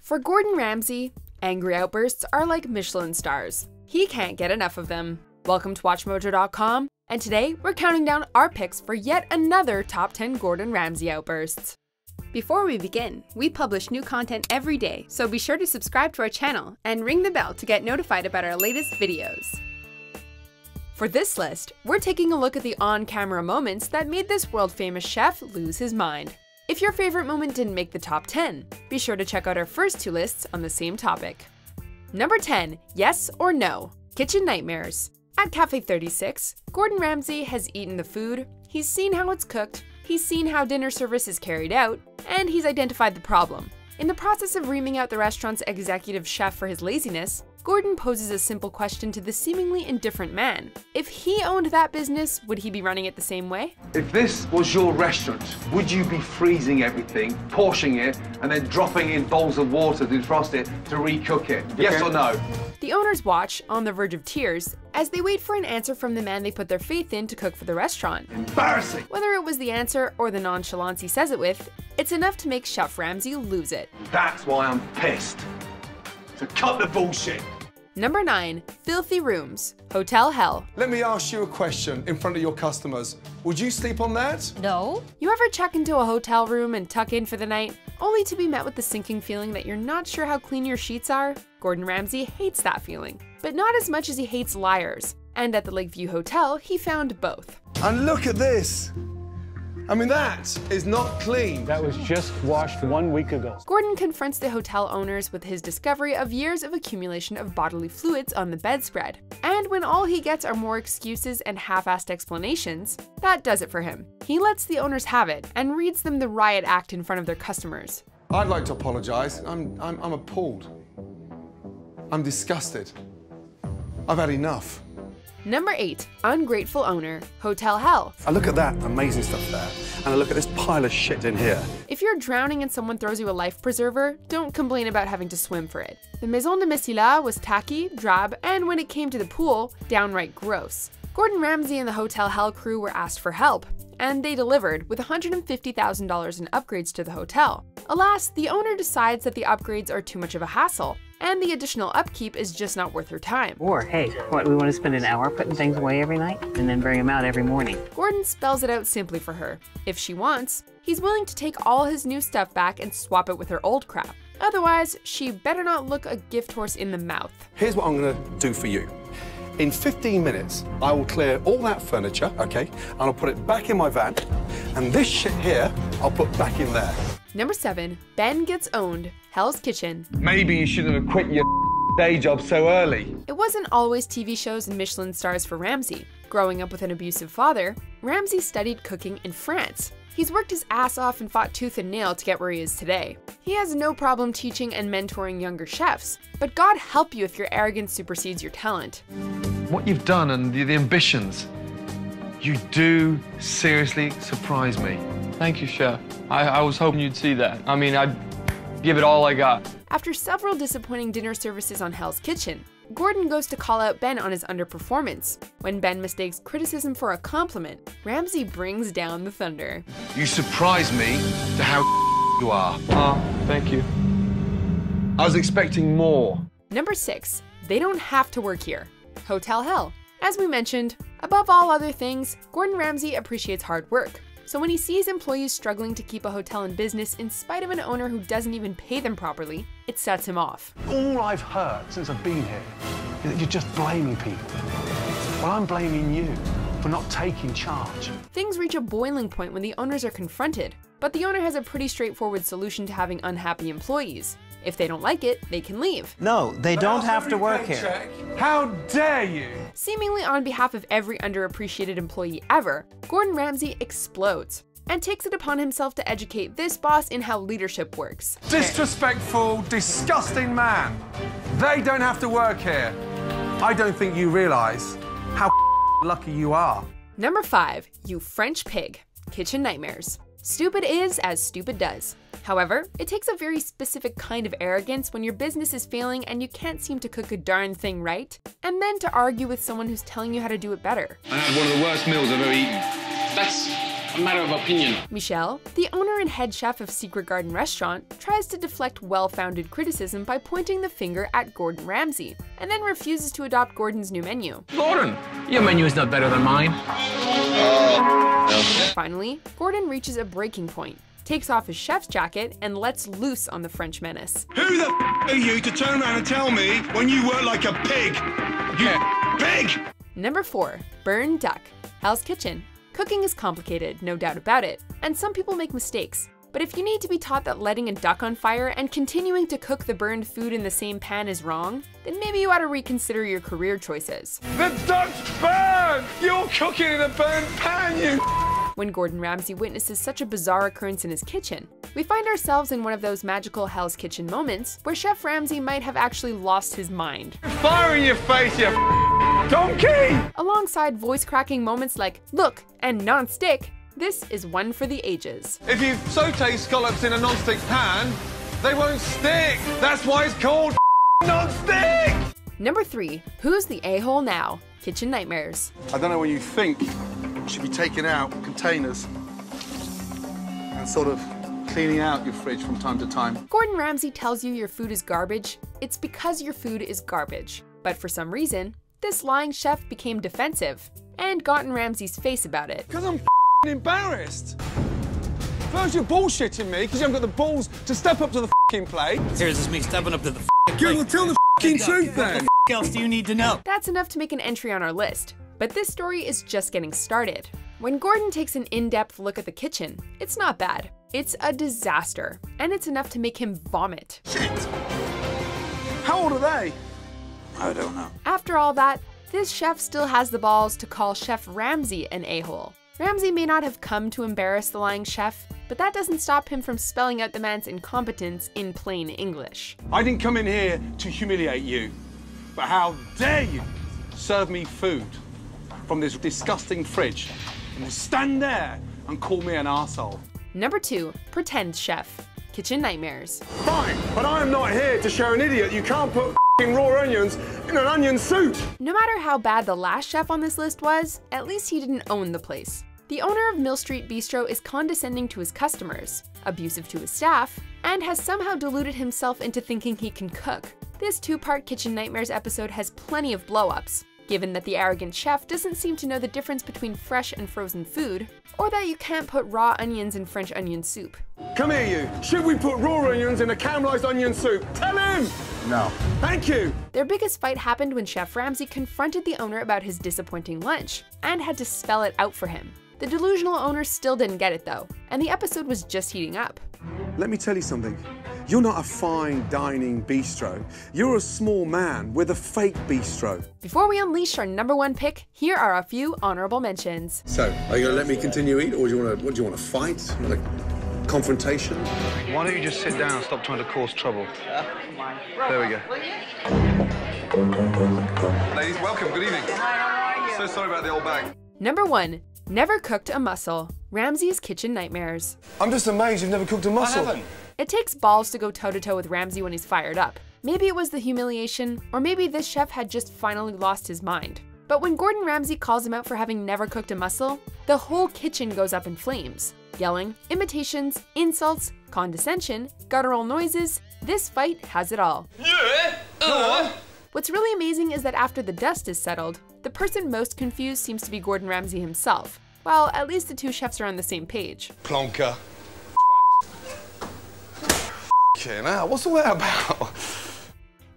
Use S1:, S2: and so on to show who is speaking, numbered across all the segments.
S1: For Gordon Ramsay, angry outbursts are like Michelin stars. He can't get enough of them. Welcome to WatchMojo.com, and today we're counting down our picks for yet another top 10 Gordon Ramsay outbursts. Before we begin, we publish new content every day, so be sure to subscribe to our channel and ring the bell to get notified about our latest videos. For this list, we're taking a look at the on-camera moments that made this world-famous chef lose his mind. If your favorite moment didn't make the top 10, be sure to check out our first two lists on the same topic. Number 10, yes or no, kitchen nightmares. At Cafe 36, Gordon Ramsay has eaten the food, he's seen how it's cooked, he's seen how dinner service is carried out, and he's identified the problem. In the process of reaming out the restaurant's executive chef for his laziness, Gordon poses a simple question to the seemingly indifferent man. If he owned that business, would he be running it the same way?
S2: If this was your restaurant, would you be freezing everything, portioning it, and then dropping in bowls of water to defrost it to recook it? Yes or no?
S1: The owners watch, on the verge of tears, as they wait for an answer from the man they put their faith in to cook for the restaurant.
S2: Embarrassing!
S1: Whether it was the answer or the nonchalance he says it with, it's enough to make Chef Ramsay lose it.
S2: That's why I'm pissed. So cut the bullshit.
S1: Number 9, filthy rooms, hotel hell.
S3: Let me ask you a question in front of your customers. Would you sleep on that?
S4: No.
S1: You ever check into a hotel room and tuck in for the night, only to be met with the sinking feeling that you're not sure how clean your sheets are? Gordon Ramsay hates that feeling, but not as much as he hates liars. And at the Lakeview Hotel, he found both.
S3: And look at this. I mean, that is not clean.
S5: That was just washed 1 week ago.
S1: Gordon confronts the hotel owners with his discovery of years of accumulation of bodily fluids on the bedspread. And when all he gets are more excuses and half-assed explanations, that does it for him. He lets the owners have it and reads them the riot act in front of their customers.
S3: I'd like to apologize. I'm appalled. I'm disgusted. I've had enough.
S1: Number 8, ungrateful owner, hotel hell.
S6: I look at that amazing stuff there, and I look at this pile of shit in here.
S1: If you're drowning and someone throws you a life preserver, don't complain about having to swim for it. The Maison de Messila was tacky, drab, and when it came to the pool, downright gross. Gordon Ramsay and the hotel hell crew were asked for help, and they delivered with $150,000 in upgrades to the hotel. Alas, the owner decides that the upgrades are too much of a hassle, and the additional upkeep is just not worth her time.
S4: Or, hey, what, we want to spend an hour putting things away every night and then bring them out every morning?
S1: Gordon spells it out simply for her. If she wants, he's willing to take all his new stuff back and swap it with her old crap. Otherwise, she better not look a gift horse in the mouth.
S6: Here's what I'm gonna do for you. In 15 minutes, I will clear all that furniture, okay, and I'll put it back in my van, and this shit here, I'll put back in there.
S1: Number 7, Ben gets owned, Hell's Kitchen.
S2: Maybe you shouldn't have quit your day job so early.
S1: It wasn't always TV shows and Michelin stars for Ramsay. Growing up with an abusive father, Ramsay studied cooking in France. He's worked his ass off and fought tooth and nail to get where he is today. He has no problem teaching and mentoring younger chefs, but God help you if your arrogance supersedes your talent.
S2: What you've done and the ambitions, you do seriously surprise me.
S7: Thank you, Chef. I was hoping you'd see that. I mean, I'd give it all I got.
S1: After several disappointing dinner services on Hell's Kitchen, Gordon goes to call out Ben on his underperformance. When Ben mistakes criticism for a compliment, Ramsay brings down the thunder.
S2: You surprise me to how you are.
S7: Oh, thank you.
S2: I was expecting more.
S1: Number 6, they don't have to work here, hotel hell. As we mentioned, above all other things, Gordon Ramsay appreciates hard work. So when he sees employees struggling to keep a hotel in business in spite of an owner who doesn't even pay them properly, it sets him off.
S5: All I've heard since I've been here is that you're just blaming people. Well, I'm blaming you for not taking charge.
S1: Things reach a boiling point when the owners are confronted, but the owner has a pretty straightforward solution to having unhappy employees. If they don't like it, they can leave.
S8: No, they don't have to work here.
S2: How dare you?
S1: Seemingly on behalf of every underappreciated employee ever, Gordon Ramsay explodes and takes it upon himself to educate this boss in how leadership works.
S3: Disrespectful, disgusting man. They don't have to work here. I don't think you realize how lucky you are.
S1: Number 5, you French pig, kitchen nightmares. Stupid is as stupid does. However, it takes a very specific kind of arrogance when your business is failing and you can't seem to cook a darn thing right, and then to argue with someone who's telling you how to do it better.
S9: I had one of the worst meals I've ever eaten. That's a matter of opinion.
S1: Michel, the owner and head chef of Secret Garden restaurant, tries to deflect well-founded criticism by pointing the finger at Gordon Ramsay, and then refuses to adopt Gordon's new menu.
S9: Gordon, your menu is not better than mine.
S1: Finally, Gordon reaches a breaking point, takes off his chef's jacket, and lets loose on the French menace.
S10: Who the are you to turn around and tell me when you work like a pig? You pig!
S1: Number 4. Burned duck. Hell's Kitchen. Cooking is complicated, no doubt about it, and some people make mistakes. But if you need to be taught that letting a duck on fire and continuing to cook the burned food in the same pan is wrong, then maybe you ought to reconsider your career choices.
S3: The duck's burned! You're cooking in a burned pan, you...
S1: When Gordon Ramsay witnesses such a bizarre occurrence in his kitchen, we find ourselves in one of those magical Hell's Kitchen moments where Chef Ramsay might have actually lost his mind.
S3: Fire in your face, you donkey!
S1: Alongside voice-cracking moments like, look, and non-stick, this is one for the ages.
S3: If you saute scallops in a non-stick pan, they won't stick. That's why it's called non-stick!
S1: Number 3. Who's the a-hole now? Kitchen Nightmares.
S6: I don't know when you think you should be taking out containers and sort of cleaning out your fridge from time to time.
S1: Gordon Ramsay tells you your food is garbage. It's because your food is garbage. But for some reason, this lying chef became defensive and got in Ramsay's face about it.
S3: Because I'm embarrassed. First you're bullshitting me because you haven't got the balls to step up to the plate.
S8: Here's this me stepping up to the
S3: Good, well tell the truth then.
S8: What else do you need to know?
S1: That's enough to make an entry on our list. But this story is just getting started. When Gordon takes an in-depth look at the kitchen, it's not bad. It's a disaster, and it's enough to make him vomit.
S6: Shit! How old are they?
S8: I don't know.
S1: After all that, this chef still has the balls to call Chef Ramsay an a-hole. Ramsay may not have come to embarrass the lying chef, but that doesn't stop him from spelling out the man's incompetence in plain English.
S3: I didn't come in here to humiliate you, but how dare you serve me food from this disgusting fridge and then stand there and call me an arsehole.
S1: Number 2. Pretend Chef. Kitchen Nightmares.
S3: Fine, but I am not here to show an idiot you can't put raw onions in an onion soup.
S1: No matter how bad the last chef on this list was, at least he didn't own the place. The owner of Mill Street Bistro is condescending to his customers, abusive to his staff, and has somehow deluded himself into thinking he can cook. This 2-part Kitchen Nightmares episode has plenty of blow-ups, given that the arrogant chef doesn't seem to know the difference between fresh and frozen food, or that you can't put raw onions in French onion soup.
S3: Come here, you. Should we put raw onions in a caramelized onion soup? Tell him!
S6: No.
S3: Thank you.
S1: Their biggest fight happened when Chef Ramsay confronted the owner about his disappointing lunch, and had to spell it out for him. The delusional owner still didn't get it though, and the episode was just heating up.
S3: Let me tell you something. You're not a fine dining bistro. You're a small man with a fake bistro.
S1: Before we unleash our number 1 pick, here are a few honorable mentions.
S6: So, are you going to let me continue eat, or do you want to? What do you want to fight? You want a confrontation?
S10: Why don't you just sit down and stop trying to cause trouble? There we go.
S3: Ladies, welcome. Good evening. So sorry about the old bag.
S1: Number 1. Never cooked a mussel. Ramsay's Kitchen Nightmares.
S3: I'm just amazed you've never cooked a mussel.
S10: I haven't.
S1: It takes balls to go toe-to-toe with Ramsay when he's fired up. Maybe it was the humiliation, or maybe this chef had just finally lost his mind. But when Gordon Ramsay calls him out for having never cooked a mussel, the whole kitchen goes up in flames. Yelling, imitations, insults, condescension, guttural noises, this fight has it all.
S7: Yeah!
S1: What's really amazing is that after the dust is settled, the person most confused seems to be Gordon Ramsay himself. Well, at least the 2 chefs are on the same page.
S3: Plonker. Now, what's all that about?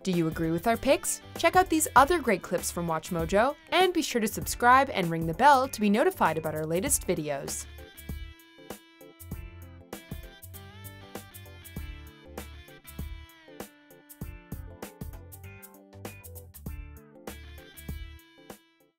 S1: Do you agree with our picks? Check out these other great clips from WatchMojo, and be sure to subscribe and ring the bell to be notified about our latest videos.